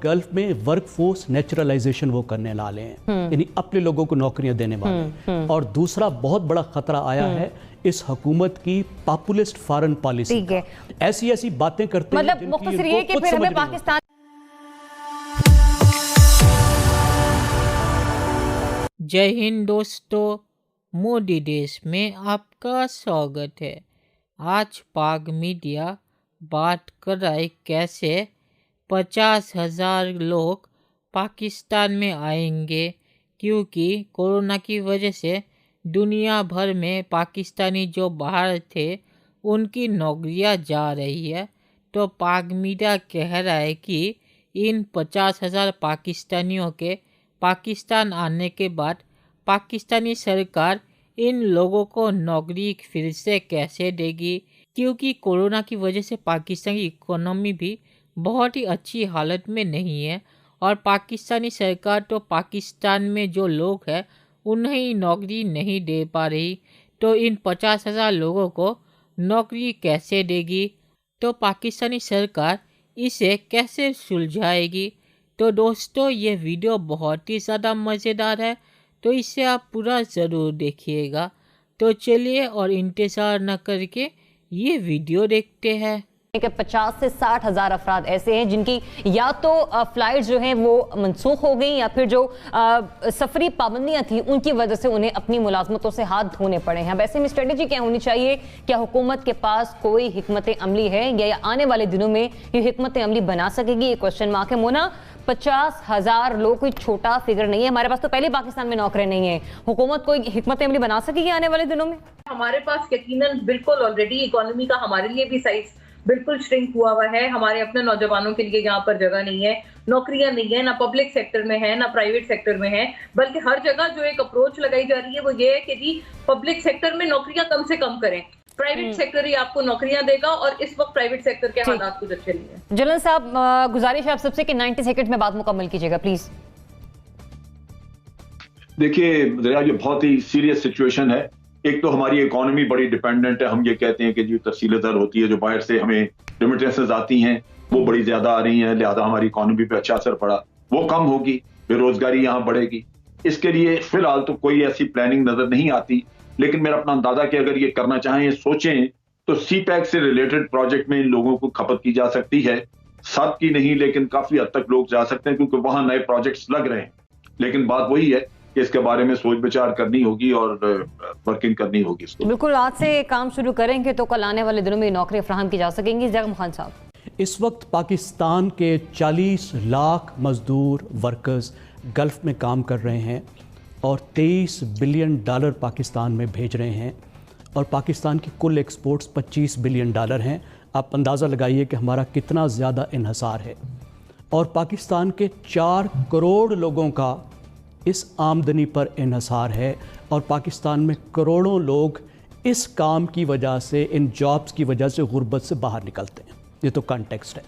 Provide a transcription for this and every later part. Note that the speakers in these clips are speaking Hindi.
गल्फ में वर्कफोर्स नेचुरलाइजेशन वो करने वाले हैं, यानी अपने लोगों को नौकरियां देने वाले हैं। और दूसरा बहुत बड़ा खतरा आया है इस हुकूमत की पॉपुलिस्ट फॉरेन पॉलिसी का। ऐसी ऐसी बातें करते हैं मतलब मुख्तसर ये कि फिर हमें पाकिस्तान। जय हिंद दोस्तों, मोदी देश में आपका स्वागत है। आज पाक मीडिया बात कर रहा है कैसे 50,000 लोग पाकिस्तान में आएंगे, क्योंकि कोरोना की वजह से दुनिया भर में पाकिस्तानी जो बाहर थे उनकी नौकरियां जा रही है। तो पाक मीडिया कह रहा है कि इन 50,000 पाकिस्तानियों के पाकिस्तान आने के बाद पाकिस्तानी सरकार इन लोगों को नौकरी फिर से कैसे देगी, क्योंकि कोरोना की वजह से पाकिस्तान की इकोनॉमी भी बहुत ही अच्छी हालत में नहीं है और पाकिस्तानी सरकार तो पाकिस्तान में जो लोग हैं उन्हें नौकरी नहीं दे पा रही। तो इन 50,000 लोगों को नौकरी कैसे देगी, तो पाकिस्तानी सरकार इसे कैसे सुलझाएगी। तो दोस्तों ये वीडियो बहुत ही ज़्यादा मज़ेदार है, तो इसे आप पूरा ज़रूर देखिएगा। तो चलिए और इंतज़ार न करके ये वीडियो देखते हैं। 50 से 60,000 अफराद ऐसे हैं जिनकी या तो फ्लाइट जो हैं वो मनसूख हो गई या फिर जो सफरी पाबंदियां थी उनकी वजह से उन्हें अपनी मुलाजमतों से हाथ धोने पड़े हैं। अब ऐसे में स्ट्रेटेजी क्या होनी चाहिए? क्या हुकूमत के पास कोई हिकमत अमली है या आने वाले दिनों में ये हिकमत अमली बना सकेगी? ये क्वेश्चन मार्क है। मोना, 50,000 लोग कोई छोटा फिगर नहीं है। हमारे पास तो पहले पाकिस्तान में नौकरी नहीं है। हुकूमत कोई हिकमत अमली बना सकेगी आने वाले दिनों में? हमारे पास यकीनन बिल्कुल ऑलरेडी इकोनॉमी का हमारे लिए भी साइज बिल्कुल श्रिंक हुआ है। हमारे अपने नौजवानों के लिए यहाँ पर जगह नहीं है, नौकरियां नहीं है, ना पब्लिक सेक्टर में है ना प्राइवेट सेक्टर में है, बल्कि हर जगह जो एक अप्रोच लगाई जा रही है वो ये है कि जी पब्लिक सेक्टर में नौकरियां कम से कम करें, प्राइवेट सेक्टर ही आपको नौकरियां देगा। और इस वक्त प्राइवेट सेक्टर के हालात कुछ अच्छे नहीं है। जलन साहब, गुजारिश है आप सबसे कि 90 सेकंड में बात मुकम्मल कीजिएगा प्लीज। देखिए ये बहुत ही सीरियस सिचुएशन है। एक तो हमारी इकोनॉमी बड़ी डिपेंडेंट है। हम ये कहते हैं कि जो तफसील दर होती है, जो बाहर से हमें रेमिटेंसेस आती हैं वो बड़ी ज्यादा आ रही हैं, लिहाजा हमारी इकोनॉमी पे अच्छा असर पड़ा, वो कम होगी, बेरोजगारी यहाँ बढ़ेगी। इसके लिए फिलहाल तो कोई ऐसी प्लानिंग नजर नहीं आती, लेकिन मेरा अपना अंदाजा कि अगर ये करना चाहें, ये सोचें, तो CPEC से रिलेटेड प्रोजेक्ट में इन लोगों को खपत की जा सकती है। सब की नहीं, लेकिन काफी हद तक लोग जा सकते हैं क्योंकि वहां नए प्रोजेक्ट्स लग रहे हैं। लेकिन बात वही है कि इसके बारे में सोच विचार करनी होगी और वर्किंग करनी होगी। इसको बिल्कुल आज से काम शुरू करेंगे तो कल आने वाले दिनों में नौकरी फराहम की जा सकेंगी। जगम खान साहब, इस वक्त पाकिस्तान के 40 लाख मजदूर वर्कर्स गल्फ में काम कर रहे हैं और $23 बिलियन पाकिस्तान में भेज रहे हैं और पाकिस्तान की कुल एक्सपोर्ट्स $25 बिलियन हैं। आप अंदाज़ा लगाइए कि हमारा कितना ज़्यादा इन्हसार है। और पाकिस्तान के 4 करोड़ लोगों का इस आमदनी पर इन्हसार है और पाकिस्तान में करोड़ों लोग इस काम की वजह से, इन जॉब्स की वजह से गुर्बत से बाहर निकलते हैं। ये तो कॉन्टेक्स्ट है।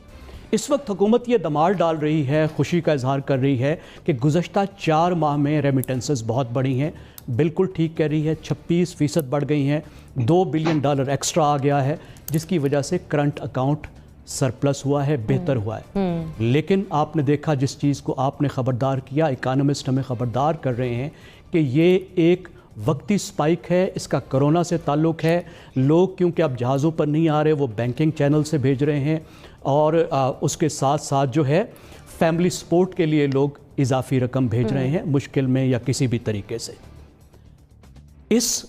इस वक्त हुकूमत ये दमाल डाल रही है, खुशी का इजहार कर रही है कि गुज़श्ता 4 माह में रेमिटेंसेस बहुत बढ़ी हैं। बिल्कुल ठीक कह रही है, 26% बढ़ गई हैं, $2 बिलियन एक्स्ट्रा आ गया है, जिसकी वजह से करंट अकाउंट सरप्लस हुआ है, बेहतर हुआ है। लेकिन आपने देखा, जिस चीज़ को आपने ख़बरदार किया, इकानमिस्ट हमें ख़बरदार कर रहे हैं कि ये एक वक्ती स्पाइक है, इसका कोरोना से ताल्लुक़ है। लोग क्योंकि अब जहाज़ों पर नहीं आ रहे, वो बैंकिंग चैनल से भेज रहे हैं और उसके साथ साथ जो है फैमिली सपोर्ट के लिए लोग इजाफी रकम भेज रहे हैं मुश्किल में या किसी भी तरीके से। इस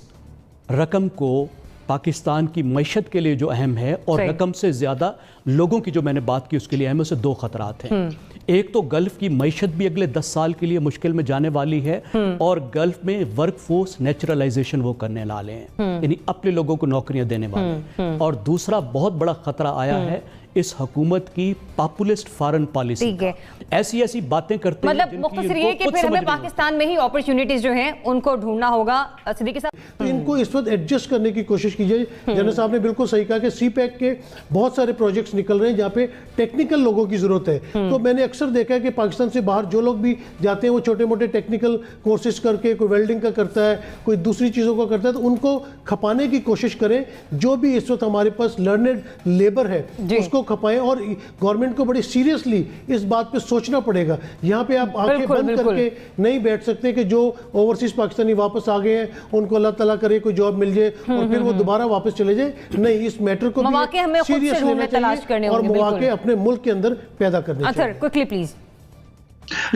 रकम को पाकिस्तान की मईशत के लिए जो अहम है और रकम से ज़्यादा लोगों की जो मैंने बात की उसके लिए अहम है, उससे 2 खतरात हैं। एक तो गल्फ़ की मईशत भी अगले 10 साल के लिए मुश्किल में जाने वाली है और गल्फ़ में वर्कफोर्स नेचुरलाइजेशन वो करने वाले हैं, यानी अपने लोगों को नौकरियां देने वाले हैं। और दूसरा बहुत बड़ा खतरा आया है इस हुकूमत की पॉपुलिस्ट फॉरेन पॉलिसी का। ऐसी ऐसी बातें करते हैं, मतलब मुख्तसर ये कि फिर हमें पाकिस्तान में ही अपॉर्चुनिटीज जो हैं उनको ढूंढना होगा। सिद्दीकी साहब, तो इनको इस वक्त एडजस्ट करने की कोशिश कीजिए। जनरल साहब ने बिल्कुल सही कहा कि CPEC के बहुत सारे प्रोजेक्ट्स निकल रहे हैं जहाँ पे टेक्निकल लोगों की जरूरत है। तो मैंने अक्सर देखा है कि पाकिस्तान से बाहर जो लोग भी जाते हैं वो छोटे मोटे टेक्निकल कोर्सेज करके, कोई वेल्डिंग का करता है, कोई दूसरी चीज़ों का करता है, तो उनको खपाने की कोशिश करें। जो भी इस वक्त हमारे पास लर्नेड लेबर है उसको खपाएं और गवर्नमेंट को बड़ी सीरियसली इस बात पे सोचना पड़ेगा। यहाँ पे आप आंखें बंद करके नहीं बैठ सकते कि जो ओवरसीज पाकिस्तानी वापस आ गए हैं उनको अल्लाह ताला करे कोई जॉब मिल जाए और फिर वो दोबारा वापस चले जाए। नहीं, इस मैटर को सीरियस लेना चाहिए और मौके अपने मुल्क के अंदर पैदा करने चाहिए। Quickly please.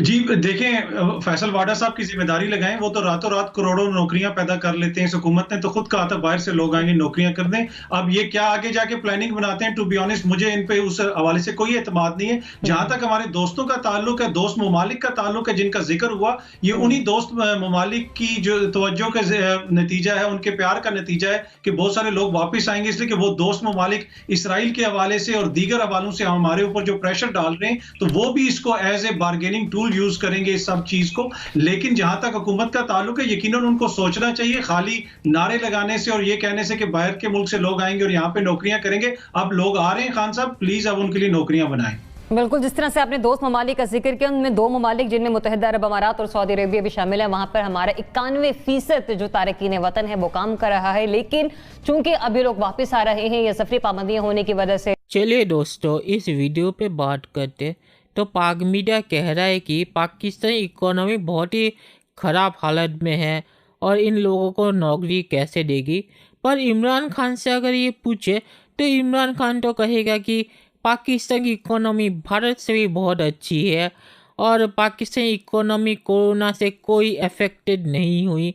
जी देखें, फैसल वाडा साहब की जिम्मेदारी लगाएं, वो तो रातों रात करोड़ों नौकरियां पैदा कर लेते हैं। इस हुकूमत ने तो खुद कहा था बाहर से लोग आएंगे नौकरियां कर दें। अब ये क्या आगे जाके प्लानिंग बनाते हैं, टू बी ऑनेस्ट मुझे इन पे उस हवाले से कोई एतमाद नहीं है। जहां तक हमारे दोस्तों का ताल्लुक है, दोस्त ममालिक का ताल्लुक है जिनका जिक्र हुआ, ये उन्हीं दोस्त ममालिक की जो तवज्जो का नतीजा है, उनके प्यार का नतीजा है कि बहुत सारे लोग वापस आएंगे, इसलिए कि वो दोस्त ममालिक इसराइल के हवाले से और दीगर हवालों से हमारे ऊपर जो प्रेशर डाल रहे हैं, तो वो भी इसको as a bargaining tool use करेंगे इस सब चीज को। लेकिन जहां तक हुकूमत का ताल्लुक है, यकीनन उनको सोचना चाहिए, खाली नारे लगाने से और ये कहने से कि बाहर के मुल्क से लोग आएंगे और यहाँ पे नौकरियां करेंगे। अब लोग आ रहे हैं खान साहब, प्लीज अब उनके लिए नौकरियां बनाएं। बिल्कुल, जिस तरह से आपने दोस्त ममालिक का जिक्र किया, उनमें 2 ममालिक जिनमें मुत्तहिदा अरब अमारात और सऊदी अरेबिया भी शामिल है, वहां पर हमारा 91% जो तारकीन वतन है वो काम कर रहा है। लेकिन चूंकि अभी लोग वापस आ रहे हैं या सफरी पाबंदियां होने की वजह से। चलिए दोस्तों, इस वीडियो पे बात करते तो पाक मीडिया कह रहा है कि पाकिस्तानी इकोनॉमी बहुत ही ख़राब हालत में है और इन लोगों को नौकरी कैसे देगी। पर इमरान खान से अगर ये पूछे तो इमरान खान तो कहेगा कि पाकिस्तान की इकोनॉमी भारत से भी बहुत अच्छी है और पाकिस्तानी इकोनॉमी कोरोना से कोई अफेक्टेड नहीं हुई।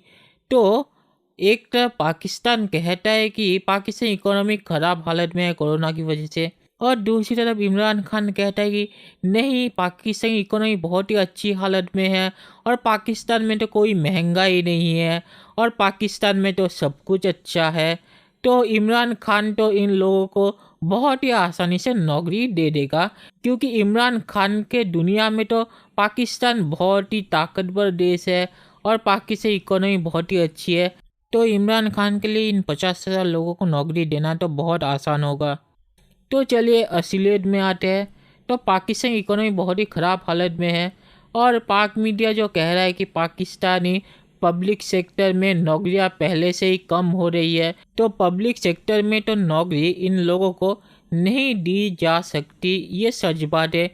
तो एक तरफ पाकिस्तान कहता है कि पाकिस्तानी इकोनॉमी ख़राब हालत में है कोरोना की वजह से, और दूसरी तरफ इमरान खान कहता है कि नहीं, पाकिस्तानी इकोनॉमी बहुत ही अच्छी हालत में है और पाकिस्तान में तो कोई महंगाई नहीं है और पाकिस्तान में तो सब कुछ अच्छा है। तो इमरान खान तो इन लोगों को बहुत ही आसानी से नौकरी दे देगा, क्योंकि इमरान खान के दुनिया में तो पाकिस्तान बहुत ही ताकतवर देश है और पाकिस्तानी इकोनॉमी बहुत ही अच्छी है। तो इमरान खान के लिए इन 50,000 लोगों को नौकरी देना तो बहुत आसान होगा। तो चलिए असलियत में आते हैं। तो पाकिस्तान इकोनॉमी बहुत ही ख़राब हालत में है और पाक मीडिया जो कह रहा है कि पाकिस्तानी पब्लिक सेक्टर में नौकरियां पहले से ही कम हो रही है, तो पब्लिक सेक्टर में तो नौकरी इन लोगों को नहीं दी जा सकती, ये सच बात है।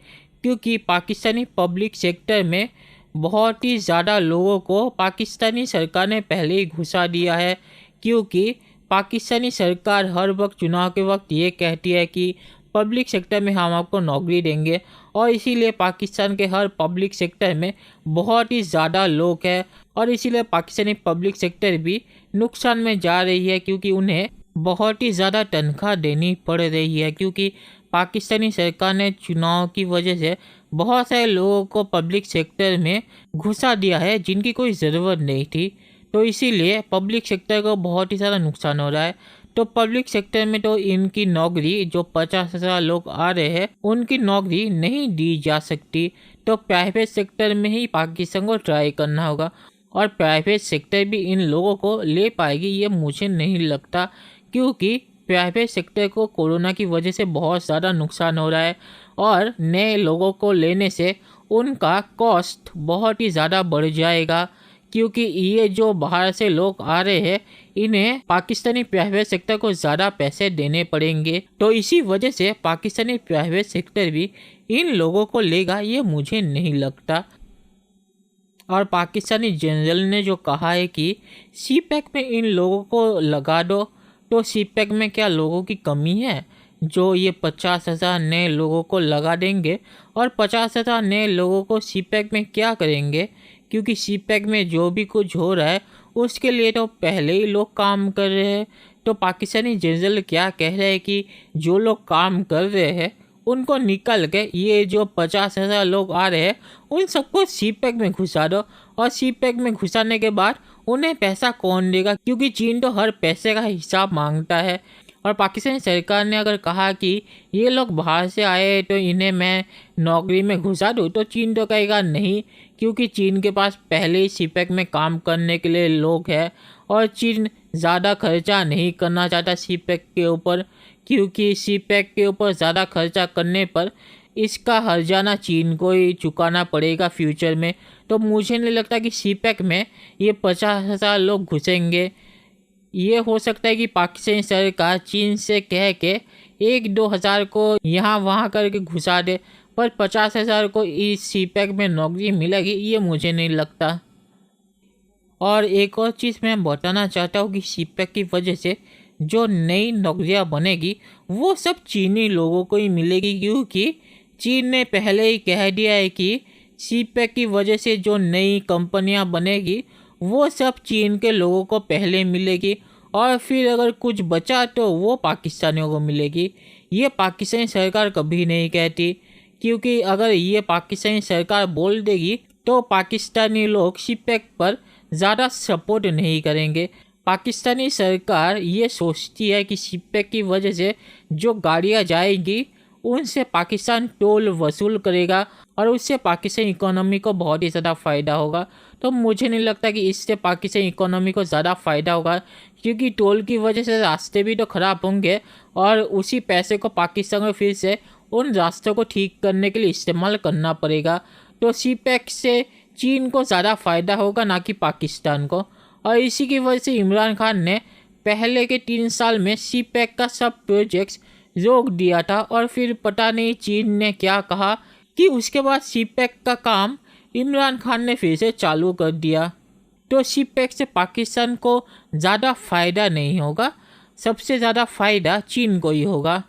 क्योंकि पाकिस्तानी पब्लिक सेक्टर में बहुत ही ज़्यादा लोगों को पाकिस्तानी सरकार ने पहले ही घुसा दिया है। क्योंकि पाकिस्तानी सरकार हर वक्त चुनाव के वक्त ये कहती है कि पब्लिक सेक्टर में हम आपको नौकरी देंगे, और इसीलिए पाकिस्तान के हर पब्लिक सेक्टर में बहुत ही ज़्यादा लोग हैं और इसीलिए पाकिस्तानी पब्लिक सेक्टर भी नुकसान में जा रही है, क्योंकि उन्हें बहुत ही ज़्यादा तनख्वाह देनी पड़ रही है। क्योंकि पाकिस्तानी सरकार ने चुनाव की वजह से बहुत सारे लोगों को पब्लिक सेक्टर में घुसा दिया है जिनकी कोई ज़रूरत नहीं थी, तो इसीलिए पब्लिक सेक्टर को बहुत ही ज़्यादा नुकसान हो रहा है। तो पब्लिक सेक्टर में तो इनकी नौकरी, जो 50,000 लोग आ रहे हैं उनकी नौकरी नहीं दी जा सकती, तो प्राइवेट सेक्टर में ही पाकिस्तान को ट्राई करना होगा और प्राइवेट सेक्टर भी इन लोगों को ले पाएगी ये मुझे नहीं लगता। क्योंकि प्राइवेट सेक्टर को कोरोना की वजह से बहुत ज़्यादा नुकसान हो रहा है और नए लोगों को लेने से उनका कॉस्ट बहुत ही ज़्यादा बढ़ जाएगा। क्योंकि ये जो बाहर से लोग आ रहे हैं इन्हें पाकिस्तानी प्राइवेट सेक्टर को ज़्यादा पैसे देने पड़ेंगे, तो इसी वजह से पाकिस्तानी प्राइवेट सेक्टर भी इन लोगों को लेगा ये मुझे नहीं लगता। और पाकिस्तानी जनरल ने जो कहा है कि सीपैक में इन लोगों को लगा दो, तो सीपैक में क्या लोगों की कमी है जो ये 50,000 नए लोगों को लगा देंगे? और 50,000 नए लोगों को सीपैक में क्या करेंगे? क्योंकि सीपैक में जो भी कुछ हो रहा है उसके लिए तो पहले ही लोग काम कर रहे हैं। तो पाकिस्तानी जनरल क्या कह रहे हैं कि जो लोग काम कर रहे हैं उनको निकल के ये जो 50,000 लोग आ रहे हैं उन सबको सीपैक में घुसा दो, और सीपैक में घुसाने के बाद उन्हें पैसा कौन देगा? क्योंकि चीन तो हर पैसे का हिसाब मांगता है। और पाकिस्तानी सरकार ने अगर कहा कि ये लोग बाहर से आए तो इन्हें मैं नौकरी में घुसा दूँ, तो चीन तो कहेगा नहीं, क्योंकि चीन के पास पहले ही सीपैक में काम करने के लिए लोग हैं और चीन ज़्यादा खर्चा नहीं करना चाहता सीपैक के ऊपर, क्योंकि सीपैक के ऊपर ज़्यादा खर्चा करने पर इसका हर्जाना चीन को ही चुकाना पड़ेगा फ्यूचर में। तो मुझे नहीं लगता कि सीपैक में ये 50,000 लोग घुसेंगे। ये हो सकता है कि पाकिस्तानी सरकार चीन से कह के 1-2 हज़ार को यहाँ वहाँ करके घुसा दे, पर 50,000 को इस सीपैक में नौकरी मिलेगी ये मुझे नहीं लगता। और एक और चीज़ मैं बताना चाहता हूँ कि सीपैक की वजह से जो नई नौकरियाँ बनेगी वो सब चीनी लोगों को ही मिलेगी, क्योंकि चीन ने पहले ही कह दिया है कि सीपैक की वजह से जो नई कंपनियां बनेगी वो सब चीन के लोगों को पहले मिलेगी, और फिर अगर कुछ बचा तो वो पाकिस्तानियों को मिलेगी। ये पाकिस्तानी सरकार कभी नहीं कहती, क्योंकि अगर ये पाकिस्तानी सरकार बोल देगी तो पाकिस्तानी लोग सीपैक पर ज़्यादा सपोर्ट नहीं करेंगे। पाकिस्तानी सरकार ये सोचती है कि सीपैक की वजह से जो गाड़ियाँ जाएंगी उनसे पाकिस्तान टोल वसूल करेगा और उससे पाकिस्तानी इकोनॉमी को बहुत ही ज़्यादा फ़ायदा होगा। तो मुझे नहीं लगता कि इससे पाकिस्तानी इकोनॉमी को ज़्यादा फ़ायदा होगा, क्योंकि टोल की वजह से रास्ते भी तो ख़राब होंगे और उसी पैसे को पाकिस्तान को फिर से उन रास्तों को ठीक करने के लिए इस्तेमाल करना पड़ेगा। तो सीपैक से चीन को ज़्यादा फ़ायदा होगा, ना कि पाकिस्तान को। और इसी की वजह से इमरान खान ने पहले के 3 साल में सीपैक का सब प्रोजेक्ट्स रोक दिया था, और फिर पता नहीं चीन ने क्या कहा कि उसके बाद सीपैक का काम इमरान खान ने फिर से चालू कर दिया। तो सीपैक से पाकिस्तान को ज़्यादा फ़ायदा नहीं होगा, सबसे ज़्यादा फ़ायदा चीन को ही होगा।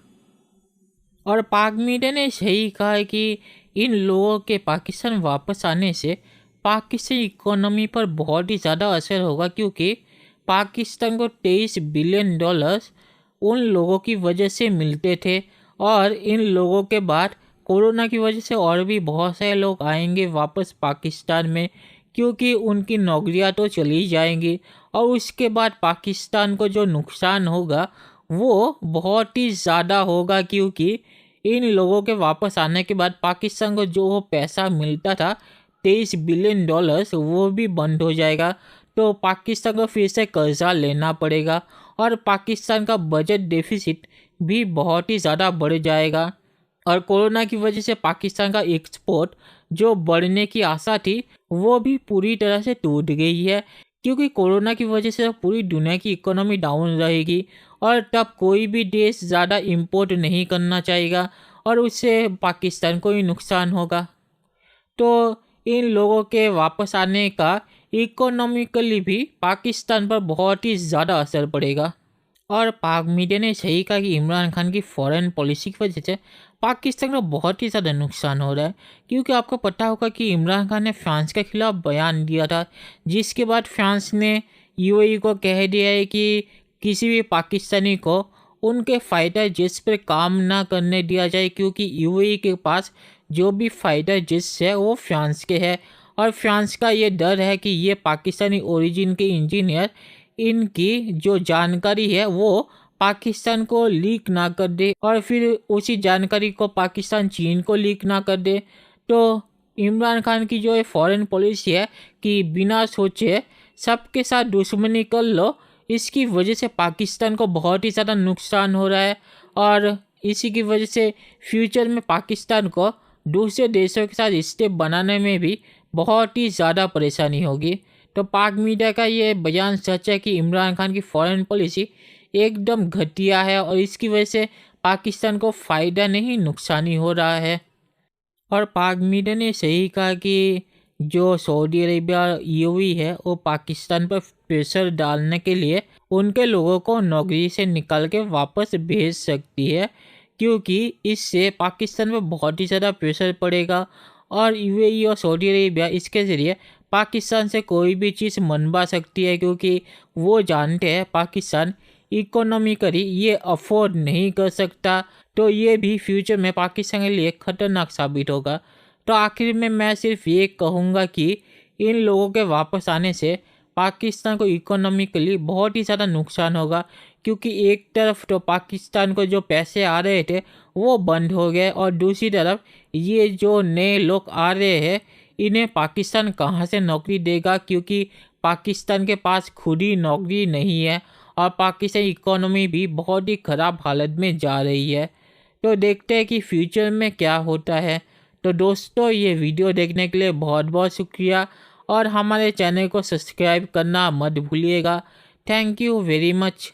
और पाक मीडिया ने सही कहा है कि इन लोगों के पाकिस्तान वापस आने से पाकिस्तानी इकोनॉमी पर बहुत ही ज़्यादा असर होगा, क्योंकि पाकिस्तान को $23 बिलियन उन लोगों की वजह से मिलते थे, और इन लोगों के बाद कोरोना की वजह से और भी बहुत सारे लोग आएंगे वापस पाकिस्तान में, क्योंकि उनकी नौकरियां तो चली जाएंगी। और उसके बाद पाकिस्तान को जो नुकसान होगा वो बहुत ही ज़्यादा होगा, क्योंकि इन लोगों के वापस आने के बाद पाकिस्तान को जो पैसा मिलता था $23 बिलियन वो भी बंद हो जाएगा। तो पाकिस्तान को फिर से कर्जा लेना पड़ेगा और पाकिस्तान का बजट डेफिसिट भी बहुत ही ज़्यादा बढ़ जाएगा। और कोरोना की वजह से पाकिस्तान का एक्सपोर्ट जो बढ़ने की आशा थी वो भी पूरी तरह से टूट गई है, क्योंकि कोरोना की वजह से पूरी दुनिया की इकोनॉमी डाउन रहेगी और तब कोई भी देश ज़्यादा इंपोर्ट नहीं करना चाहेगा और उससे पाकिस्तान को ही नुकसान होगा। तो इन लोगों के वापस आने का इकोनॉमिकली भी पाकिस्तान पर बहुत ही ज़्यादा असर पड़ेगा। और पाक मीडिया ने सही कहा कि इमरान खान की फॉरेन पॉलिसी की वजह से पाकिस्तान को बहुत ही ज़्यादा नुकसान हो रहा है, क्योंकि आपको पता होगा कि इमरान खान ने फ्रांस के खिलाफ बयान दिया था, जिसके बाद फ्रांस ने यूएई को कह दिया है कि किसी भी पाकिस्तानी को उनके फाइटर जेट्स पर काम ना करने दिया जाए, क्योंकि यूएई के पास जो भी फाइटर जेट्स है वो फ्रांस के हैं और फ्रांस का ये डर है कि ये पाकिस्तानी ओरिजिन के इंजीनियर इनकी जो जानकारी है वो पाकिस्तान को लीक ना कर दे और फिर उसी जानकारी को पाकिस्तान चीन को लीक ना कर दे। तो इमरान खान की जो ये फॉरेन पॉलिसी है कि बिना सोचे सबके साथ दुश्मनी कर लो, इसकी वजह से पाकिस्तान को बहुत ही ज़्यादा नुकसान हो रहा है और इसी की वजह से फ्यूचर में पाकिस्तान को दूसरे देशों के साथ स्टेप बनाने में भी बहुत ही ज़्यादा परेशानी होगी। तो पाक मीडिया का ये बयान सच है कि इमरान खान की फॉरेन पॉलिसी एकदम घटिया है और इसकी वजह से पाकिस्तान को फ़ायदा नहीं नुकसान ही हो रहा है। और पाक मीडिया ने सही कहा कि जो सऊदी अरेबिया यूएई है वो पाकिस्तान पर प्रेशर डालने के लिए उनके लोगों को नौकरी से निकाल के वापस भेज सकती है, क्योंकि इससे पाकिस्तान पर बहुत ही ज़्यादा प्रेशर पड़ेगा और यूएई और सऊदी अरेबिया इसके ज़रिए पाकिस्तान से कोई भी चीज़ मनवा सकती है, क्योंकि वो जानते हैं पाकिस्तान इकोनॉमिकली ये अफोर्ड नहीं कर सकता। तो ये भी फ्यूचर में पाकिस्तान के लिए खतरनाक साबित होगा। तो आखिर में मैं सिर्फ ये कहूँगा कि इन लोगों के वापस आने से पाकिस्तान को इकोनॉमिकली बहुत ही ज़्यादा नुकसान होगा, क्योंकि एक तरफ तो पाकिस्तान को जो पैसे आ रहे थे वो बंद हो गए और दूसरी तरफ ये जो नए लोग आ रहे हैं इन्हें पाकिस्तान कहाँ से नौकरी देगा, क्योंकि पाकिस्तान के पास खुद ही नौकरी नहीं है और पाकिस्तान इकोनॉमी भी बहुत ही ख़राब हालत में जा रही है। तो देखते हैं कि फ्यूचर में क्या होता है। तो दोस्तों ये वीडियो देखने के लिए बहुत बहुत शुक्रिया और हमारे चैनल को सब्सक्राइब करना मत भूलिएगा। Thank you very much.